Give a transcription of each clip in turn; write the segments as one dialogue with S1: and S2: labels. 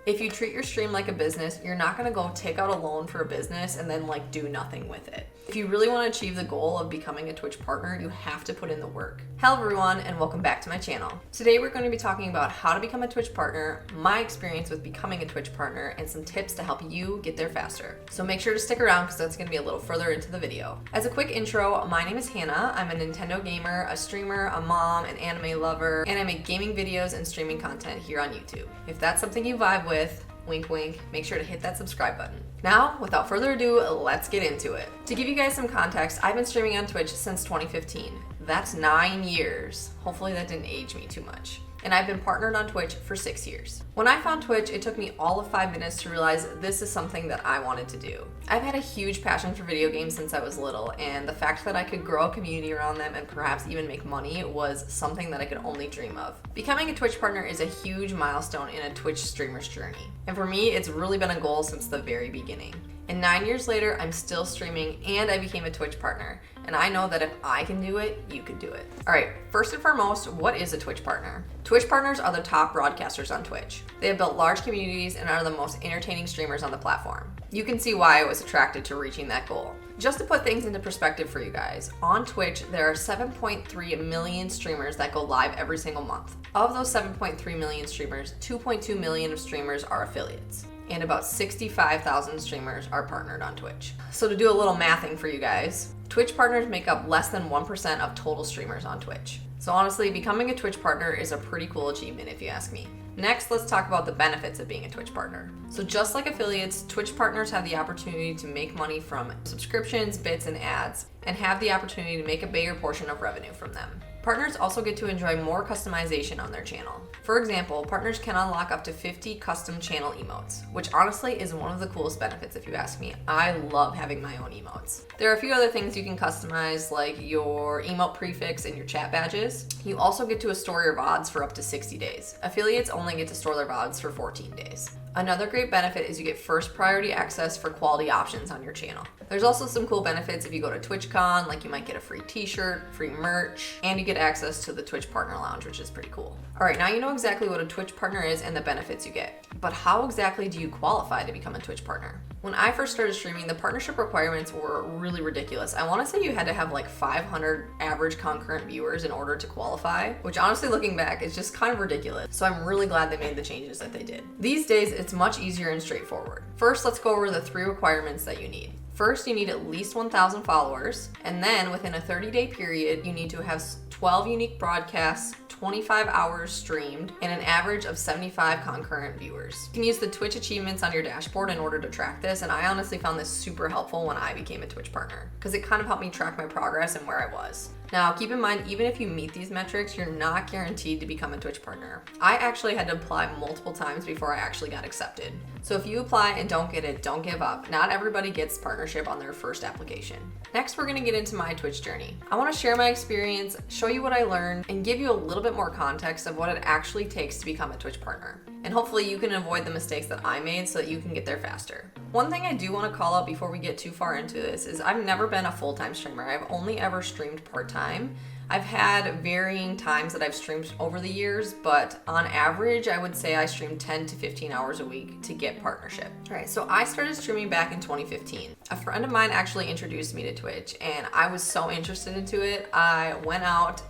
S1: If you treat your stream like a business, you're not gonna go take out a loan for a business and then like do nothing with it. If you really want to achieve the goal of becoming a Twitch partner, you have to put in the work. Hello everyone, and welcome back to my channel. Today we're going to be talking about how to become a Twitch partner, my experience with becoming a Twitch partner, and some tips to help you get there faster. So make sure to stick around because that's going to be a little further into the video. As a quick intro, my name is Hannah. I'm a Nintendo gamer, a streamer, a mom, an anime lover, and I make gaming videos and streaming content here on YouTube. If that's something you vibe with, wink wink, make sure to hit that subscribe button. Now, without further ado, let's get into it. To give you guys some context, I've been streaming on Twitch since 2015. That's 9 years. Hopefully that didn't age me too much. And I've been partnered on Twitch for 6 years. When I found Twitch, it took me all of 5 minutes to realize this is something that I wanted to do. I've had a huge passion for video games since I was little, and the fact that I could grow a community around them and perhaps even make money was something that I could only dream of. Becoming a Twitch partner is a huge milestone in a Twitch streamer's journey. And for me, it's really been a goal since the very beginning. And 9 years later, I'm still streaming and I became a Twitch partner. And I know that if I can do it, you can do it. All right, first and foremost, what is a Twitch partner? Twitch partners are the top broadcasters on Twitch. They have built large communities and are the most entertaining streamers on the platform. You can see why I was attracted to reaching that goal. Just to put things into perspective for you guys, on Twitch, there are 7.3 million streamers that go live every single month. Of those 7.3 million streamers, 2.2 million of streamers are affiliates. And about 65,000 streamers are partnered on Twitch. So to do a little mathing for you guys, Twitch partners make up less than 1% of total streamers on Twitch. So honestly, becoming a Twitch partner is a pretty cool achievement if you ask me. Next, let's talk about the benefits of being a Twitch partner. So just like affiliates, Twitch partners have the opportunity to make money from subscriptions, bits, and ads, and have the opportunity to make a bigger portion of revenue from them. Partners also get to enjoy more customization on their channel. For example, partners can unlock up to 50 custom channel emotes, which honestly is one of the coolest benefits if you ask me. I love having my own emotes. There are a few other things you can customize, like your emote prefix and your chat badges. You also get to store your VODs for up to 60 days. Affiliates only get to store their VODs for 14 days. Another great benefit is you get first priority access for quality options on your channel. There's also some cool benefits if you go to TwitchCon, like you might get a free t-shirt, free merch, and you get access to the Twitch Partner Lounge, which is pretty cool. All right, now you know exactly what a Twitch partner is and the benefits you get. But how exactly do you qualify to become a Twitch partner? When I first started streaming, the partnership requirements were really ridiculous. I want to say you had to have like 500 average concurrent viewers in order to qualify, which honestly looking back is just kind of ridiculous. So I'm really glad they made the changes that they did. These days, it's much easier and straightforward. First, let's go over the 3 requirements that you need. First, you need at least 1,000 followers, and then within a 30-day period, you need to have 12 unique broadcasts, 25 hours streamed, and an average of 75 concurrent viewers. You can use the Twitch achievements on your dashboard in order to track this, and I honestly found this super helpful when I became a Twitch partner, because it kind of helped me track my progress and where I was. Now, keep in mind, even if you meet these metrics, you're not guaranteed to become a Twitch partner. I actually had to apply multiple times before I actually got accepted. So if you apply and don't get it, don't give up. Not everybody gets partnership on their first application. Next, we're gonna get into my Twitch journey. I wanna share my experience, show you what I learned, and give you a little bit more context of what it actually takes to become a Twitch partner. And hopefully you can avoid the mistakes that I made so that you can get there faster. One thing I do want to call out before we get too far into this is I've never been a full-time streamer. I've only ever streamed part-time. I've had varying times that I've streamed over the years, but on average, I would say I stream 10 to 15 hours a week to get partnership. All right, so I started streaming back in 2015. A friend of mine actually introduced me to Twitch, and I was so interested into it. I went out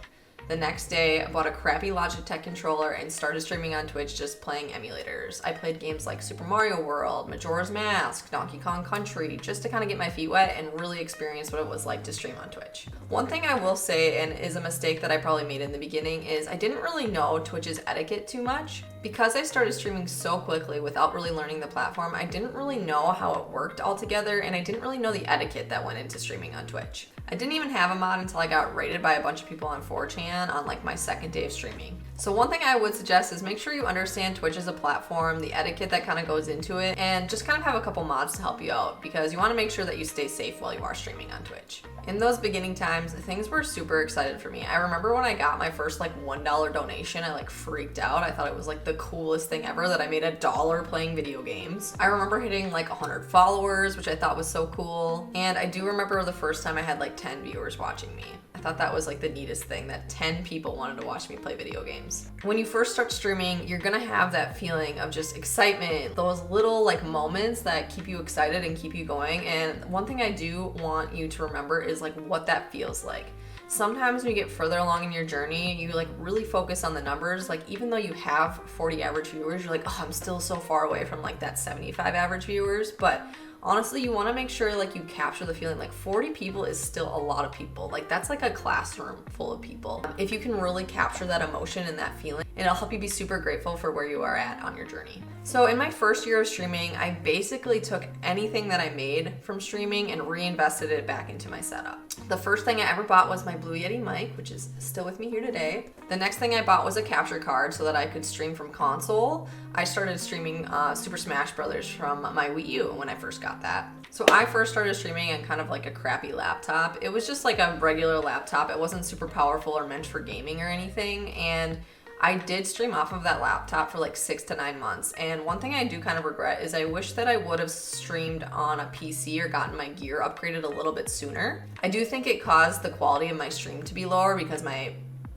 S1: the next day, I bought a crappy Logitech controller and started streaming on Twitch just playing emulators. I played games like Super Mario World, Majora's Mask, Donkey Kong Country, just to kind of get my feet wet and really experience what it was like to stream on Twitch. One thing I will say, and is a mistake that I probably made in the beginning, is I didn't really know Twitch's etiquette too much. Because I started streaming so quickly without really learning the platform, I didn't really know how it worked altogether, and I didn't really know the etiquette that went into streaming on Twitch. I didn't even have a mod until I got raided by a bunch of people on 4chan on like my second day of streaming. So one thing I would suggest is make sure you understand Twitch as a platform, the etiquette that kind of goes into it, and just kind of have a couple mods to help you out because you want to make sure that you stay safe while you are streaming on Twitch. In those beginning times, things were super excited for me. I remember when I got my first like $1 donation, I like freaked out. I thought it was like the coolest thing ever that I made $1 playing video games. I remember hitting like 100 followers, which I thought was so cool. And I do remember the first time I had like 10 viewers watching me. I thought that was like the neatest thing, that 10 people wanted to watch me play video games. When you first start streaming, you're gonna have that feeling of just excitement, those little like moments that keep you excited and keep you going. And one thing I do want you to remember is like what that feels like. Sometimes when you get further along in your journey, you like really focus on the numbers. Like even though you have 40 average viewers, you're like, oh, I'm still so far away from like that 75 average viewers. But honestly, you want to make sure like you capture the feeling. Like 40 people is still a lot of people. Like that's like a classroom full of people. If you can really capture that emotion and that feeling, it'll help you be super grateful for where you are at on your journey. So in my first year of streaming, I basically took anything that I made from streaming and reinvested it back into my setup. The first thing I ever bought was my Blue Yeti mic, which is still with me here today. The next thing I bought was a capture card so that I could stream from console. I started streaming Super Smash Brothers from my Wii U when I first got that. So I first started streaming on kind of like a crappy laptop. It was just like a regular laptop. It wasn't super powerful or meant for gaming or anything. And I did stream off of that laptop for like 6 to 9 months. And one thing I do kind of regret is I wish that I would have streamed on a PC or gotten my gear upgraded a little bit sooner. I do think it caused the quality of my stream to be lower because my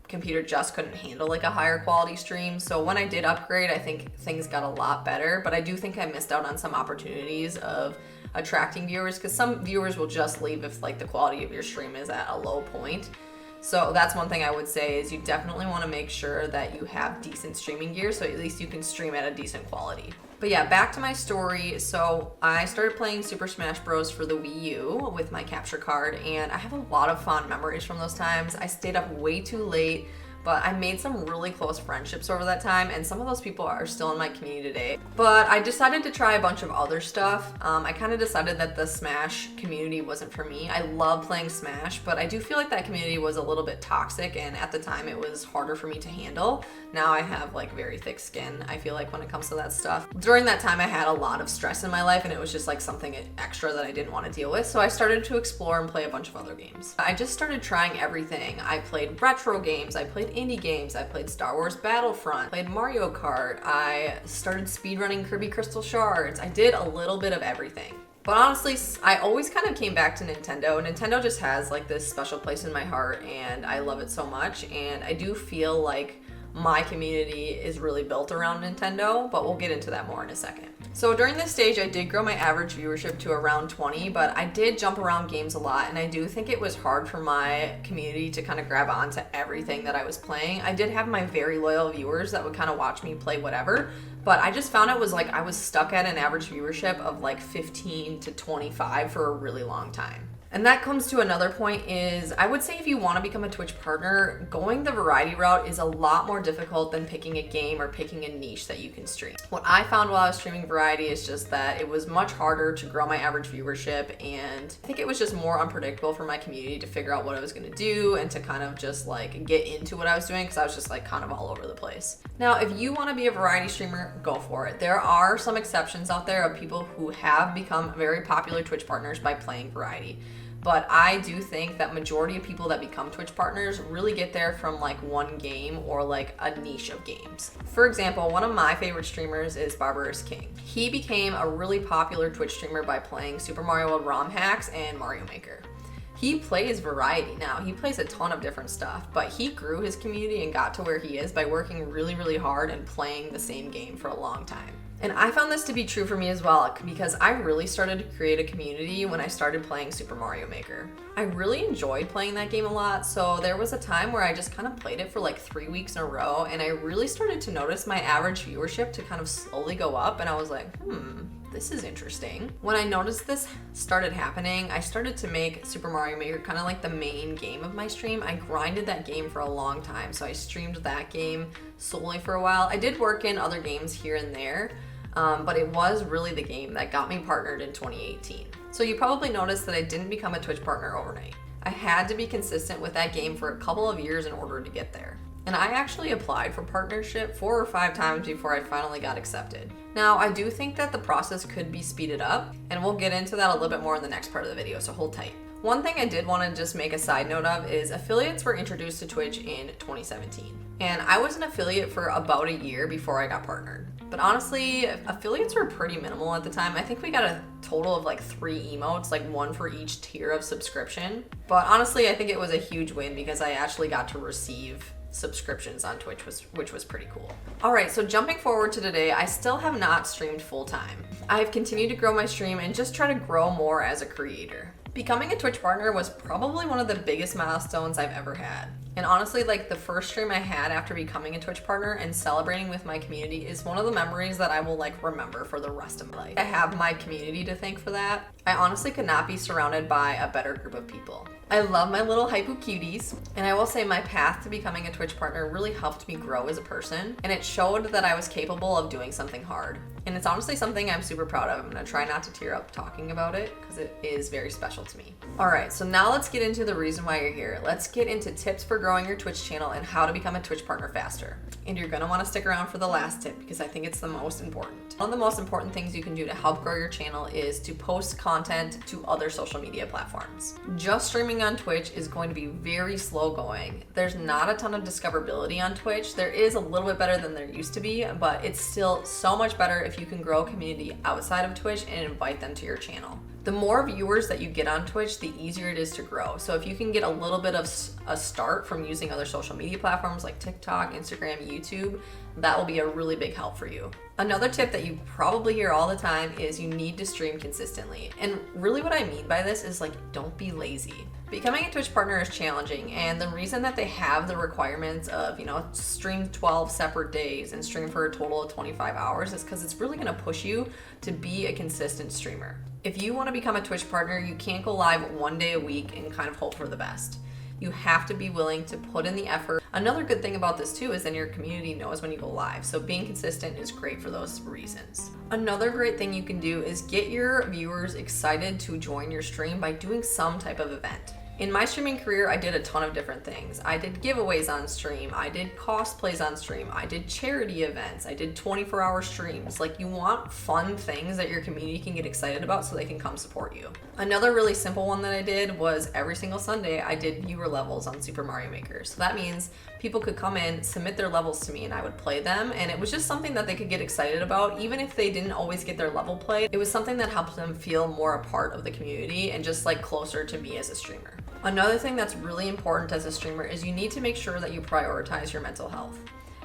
S1: computer just couldn't handle like a higher quality stream. So when I did upgrade, I think things got a lot better, but I do think I missed out on some opportunities of attracting viewers, because some viewers will just leave if like the quality of your stream is at a low point. So that's one thing I would say is you definitely want to make sure that you have decent streaming gear so at least you can stream at a decent quality. But yeah, back to my story. So I started playing Super Smash Bros. For the Wii U with my capture card, and I have a lot of fond memories from those times. I stayed up way too late, but I made some really close friendships over that time, and some of those people are still in my community today. But I decided to try a bunch of other stuff. I kind of decided that the Smash community wasn't for me. I love playing Smash, but I do feel like that community was a little bit toxic, and at the time it was harder for me to handle. Now I have like very thick skin, I feel like, when it comes to that stuff. During that time I had a lot of stress in my life, and it was just like something extra that I didn't want to deal with, so I started to explore and play a bunch of other games. I just started trying everything. I played retro games, I played indie games, I played Star Wars Battlefront, played Mario Kart, I started speedrunning Kirby Crystal Shards. I did a little bit of everything. But honestly, I always kind of came back to Nintendo. Nintendo just has like this special place in my heart, and I love it so much, and I do feel like my community is really built around Nintendo, but we'll get into that more in a second. So during this stage, I did grow my average viewership to around 20, but I did jump around games a lot, and I do think it was hard for my community to kind of grab onto everything that I was playing. I did have my very loyal viewers that would kind of watch me play whatever, but I just found it was like I was stuck at an average viewership of like 15 to 25 for a really long time. And that comes to another point is, I would say if you want to become a Twitch partner, going the variety route is a lot more difficult than picking a game or picking a niche that you can stream. What I found while I was streaming variety is just that it was much harder to grow my average viewership, and I think it was just more unpredictable for my community to figure out what I was going to do and to kind of just like get into what I was doing, because I was just like kind of all over the place. Now, if you want to be a variety streamer, go for it. There are some exceptions out there of people who have become very popular Twitch partners by playing variety. But I do think that majority of people that become Twitch partners really get there from like one game or like a niche of games. For example, one of my favorite streamers is Barbarous King. He became a really popular Twitch streamer by playing Super Mario World ROM hacks and Mario Maker. He plays variety now. He plays a ton of different stuff, but he grew his community and got to where he is by working really, really hard and playing the same game for a long time. And I found this to be true for me as well, because I really started to create a community when I started playing Super Mario Maker. I really enjoyed playing that game a lot, so there was a time where I just kind of played it for like 3 weeks in a row, and I really started to notice my average viewership to kind of slowly go up, and I was like, this is interesting. When I noticed this started happening, I started to make Super Mario Maker kind of like the main game of my stream. I grinded that game for a long time, so I streamed that game solely for a while. I did work in other games here and there, but it was really the game that got me partnered in 2018. So you probably noticed that I didn't become a Twitch partner overnight. I had to be consistent with that game for a couple of years in order to get there. And I actually applied for partnership 4 or 5 times before I finally got accepted. Now, I do think that the process could be speeded up, and we'll get into that a little bit more in the next part of the video, so hold tight. One thing I did want to just make a side note of is affiliates were introduced to Twitch in 2017. And I was an affiliate for about a year before I got partnered. But honestly, affiliates were pretty minimal at the time. I think we got a total of like 3 emotes, like 1 for each tier of subscription. But honestly, I think it was a huge win because I actually got to receive subscriptions on Twitch, which was pretty cool. All right, so jumping forward to today, I still have not streamed full time. I've continued to grow my stream and just try to grow more as a creator. Becoming a Twitch partner was probably one of the biggest milestones I've ever had. And honestly, like the first stream I had after becoming a Twitch partner and celebrating with my community is one of the memories that I will like remember for the rest of my life. I have my community to thank for that. I honestly could not be surrounded by a better group of people. I love my little hypo cuties, and I will say my path to becoming a Twitch partner really helped me grow as a person, and it showed that I was capable of doing something hard. And it's honestly something I'm super proud of. I'm gonna try not to tear up talking about it because it is very special to me. All right, so now let's get into the reason why you're here. Let's get into tips for growing your Twitch channel and how to become a Twitch partner faster. And you're gonna wanna stick around for the last tip because I think it's the most important. One of the most important things you can do to help grow your channel is to post content to other social media platforms. Just streaming on Twitch is going to be very slow going. There's not a ton of discoverability on Twitch. There is a little bit better than there used to be, but it's still so much better if you can grow a community outside of Twitch and invite them to your channel. The more viewers that you get on Twitch, the easier it is to grow. So if you can get a little bit of a start from using other social media platforms like TikTok, Instagram, YouTube, that will be a really big help for you. Another tip that you probably hear all the time is you need to stream consistently. And really what I mean by this is like, don't be lazy. Becoming a Twitch partner is challenging, and the reason that they have the requirements of, stream 12 separate days and stream for a total of 25 hours is because it's really gonna push you to be a consistent streamer. If you wanna become a Twitch partner, you can't go live 1 day a week and kind of hope for the best. You have to be willing to put in the effort. Another good thing about this too is then your community knows when you go live. So being consistent is great for those reasons. Another great thing you can do is get your viewers excited to join your stream by doing some type of event. In my streaming career, I did a ton of different things. I did giveaways on stream, I did cosplays on stream, I did charity events, I did 24-hour streams. Like, you want fun things that your community can get excited about so they can come support you. Another really simple one that I did was every single Sunday I did viewer levels on Super Mario Maker. So that means people could come in, submit their levels to me, and I would play them, and it was just something that they could get excited about. Even if they didn't always get their level played, it was something that helped them feel more a part of the community and just like closer to me as a streamer. Another thing that's really important as a streamer is you need to make sure that you prioritize your mental health.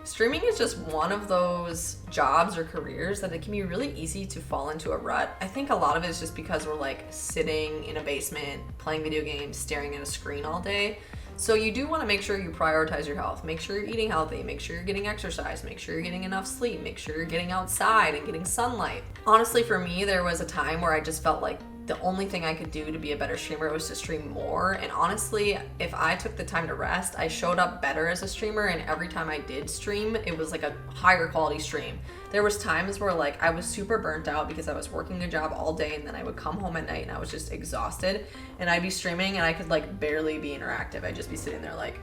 S1: Streaming is just one of those jobs or careers that it can be really easy to fall into a rut. I think a lot of it is just because we're like sitting in a basement, playing video games, staring at a screen all day. So you do want to make sure you prioritize your health. Make sure you're eating healthy, make sure you're getting exercise, make sure you're getting enough sleep, make sure you're getting outside and getting sunlight. Honestly, for me, there was a time where I just felt like the only thing I could do to be a better streamer was to stream more. And honestly, if I took the time to rest, I showed up better as a streamer, and every time I did stream, it was like a higher quality stream. There was times where like I was super burnt out because I was working a job all day, and then I would come home at night and I was just exhausted, and I'd be streaming and I could like barely be interactive. I'd just be sitting there like,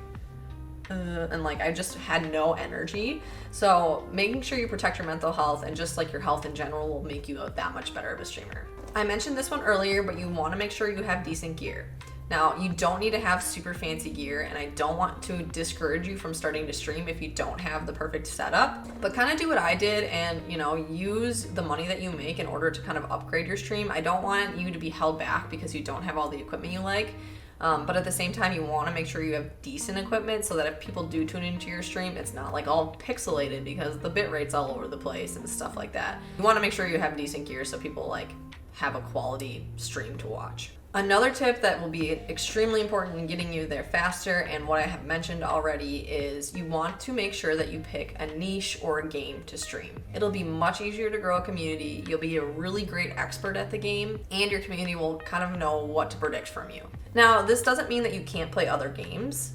S1: and like I just had no energy. So making sure you protect your mental health and just like your health in general will make you that much better of a streamer. I mentioned this one earlier, but you want to make sure you have decent gear. Now, you don't need to have super fancy gear, and I don't want to discourage you from starting to stream if you don't have the perfect setup, but kind of do what I did and, use the money that you make in order to kind of upgrade your stream. I don't want you to be held back because you don't have all the equipment you like. But at the same time, you want to make sure you have decent equipment so that if people do tune into your stream, it's not like all pixelated because the bit rate's all over the place and stuff like that. You want to make sure you have decent gear so people like have a quality stream to watch. Another tip that will be extremely important in getting you there faster, and what I have mentioned already, is you want to make sure that you pick a niche or a game to stream. It'll be much easier to grow a community, you'll be a really great expert at the game, and your community will kind of know what to predict from you. Now, this doesn't mean that you can't play other games.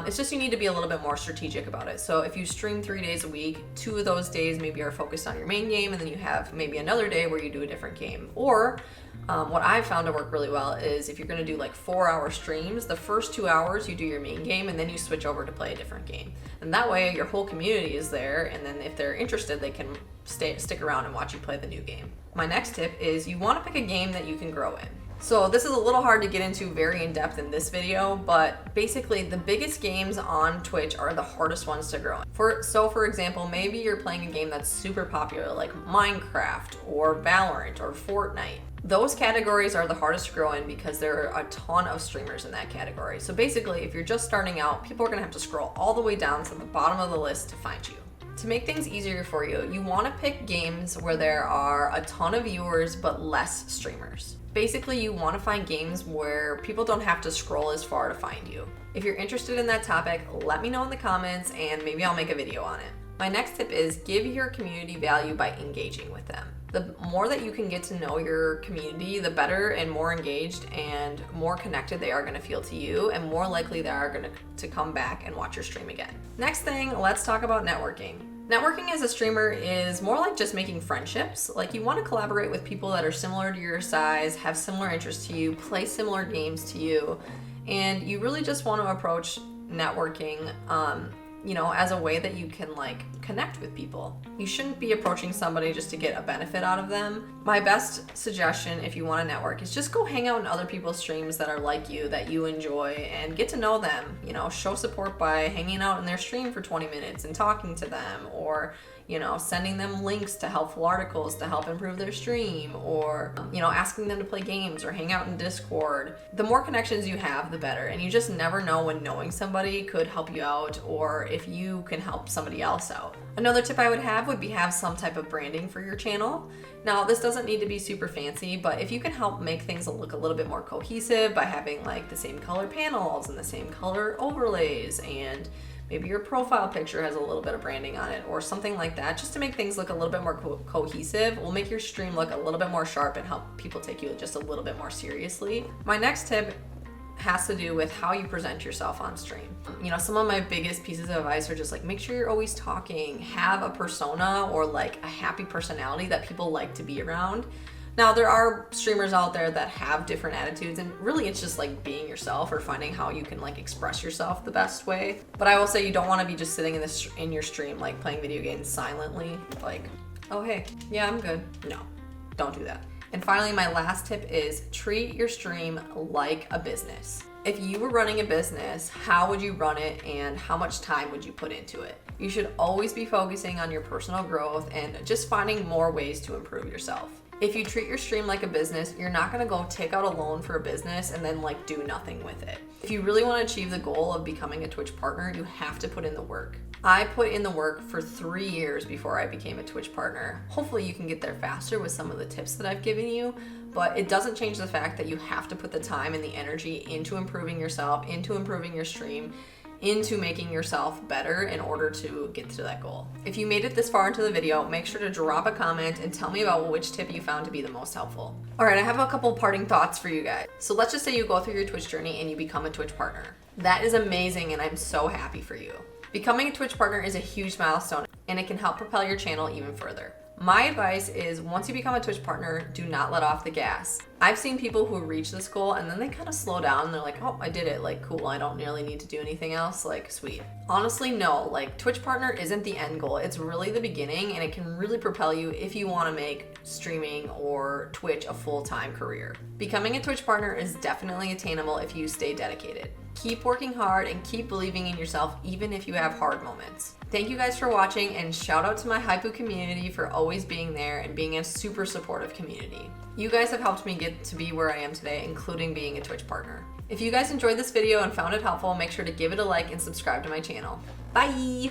S1: It's just you need to be a little bit more strategic about it. So if you stream 3 days a week, 2 of those days maybe are focused on your main game, and then you have maybe another day where you do a different game. Or what I've found to work really well is if you're going to do like 4-hour streams, the first 2 hours you do your main game and then you switch over to play a different game. And that way your whole community is there, and then if they're interested, they can stick around and watch you play the new game. My next tip is you want to pick a game that you can grow in. So this is a little hard to get into very in depth in this video, but basically the biggest games on Twitch are the hardest ones to grow in. For example, maybe you're playing a game that's super popular like Minecraft or Valorant or Fortnite. Those categories are the hardest to grow in because there are a ton of streamers in that category. So basically, if you're just starting out, people are gonna have to scroll all the way down to the bottom of the list to find you. To make things easier for you, you wanna pick games where there are a ton of viewers but less streamers. Basically, you wanna find games where people don't have to scroll as far to find you. If you're interested in that topic, let me know in the comments and maybe I'll make a video on it. My next tip is give your community value by engaging with them. The more that you can get to know your community, the better and more engaged and more connected they are gonna feel to you, and more likely they are gonna to come back and watch your stream again. Next thing, let's talk about networking. Networking as a streamer is more like just making friendships. Like, you want to collaborate with people that are similar to your size, have similar interests to you, play similar games to you, and you really just want to approach networking as a way that you can like connect with people. You shouldn't be approaching somebody just to get a benefit out of them. My best suggestion if you want to network is just go hang out in other people's streams that are like you, that you enjoy, and get to know them. Show support by hanging out in their stream for 20 minutes and talking to them, or sending them links to helpful articles to help improve their stream, or asking them to play games or hang out in Discord. The more connections you have, the better, and you just never know when knowing somebody could help you out or if you can help somebody else out. Another tip I would have be have some type of branding for your channel. Now, this doesn't need to be super fancy, but if you can help make things look a little bit more cohesive by having like the same color panels and the same color overlays, and maybe your profile picture has a little bit of branding on it or something like that, just to make things look a little bit more cohesive, will make your stream look a little bit more sharp and help people take you just a little bit more seriously. My next tip has to do with how you present yourself on stream. Some of my biggest pieces of advice are just like, make sure you're always talking, have a persona or like a happy personality that people like to be around. Now, there are streamers out there that have different attitudes, and really it's just like being yourself or finding how you can like express yourself the best way. But I will say you don't want to be just sitting in your stream like playing video games silently, like, oh hey, yeah, I'm good. No, don't do that. And finally, my last tip is treat your stream like a business. If you were running a business, how would you run it and how much time would you put into it? You should always be focusing on your personal growth and just finding more ways to improve yourself. If you treat your stream like a business, you're not gonna go take out a loan for a business and then like do nothing with it. If you really wanna achieve the goal of becoming a Twitch partner, you have to put in the work. I put in the work for 3 years before I became a Twitch partner. Hopefully you can get there faster with some of the tips that I've given you, but it doesn't change the fact that you have to put the time and the energy into improving yourself, into improving your stream, into making yourself better in order to get to that goal. If you made it this far into the video, make sure to drop a comment and tell me about which tip you found to be the most helpful. All right, I have a couple parting thoughts for you guys. So let's just say you go through your Twitch journey and you become a Twitch partner. That is amazing, and I'm so happy for you. Becoming a Twitch partner is a huge milestone, and it can help propel your channel even further. My advice is, once you become a Twitch partner, do not let off the gas. I've seen people who reach this goal and then they kind of slow down and they're like, oh, I did it, like cool, I don't really need to do anything else, like sweet. Honestly, no, like Twitch partner isn't the end goal. It's really the beginning, and it can really propel you if you want to make streaming or Twitch a full-time career. Becoming a Twitch partner is definitely attainable if you stay dedicated. Keep working hard and keep believing in yourself even if you have hard moments. Thank you guys for watching, and shout out to my Haipu community for always being there and being a super supportive community. You guys have helped me get to be where I am today, including being a Twitch partner. If you guys enjoyed this video and found it helpful, make sure to give it a like and subscribe to my channel. Bye!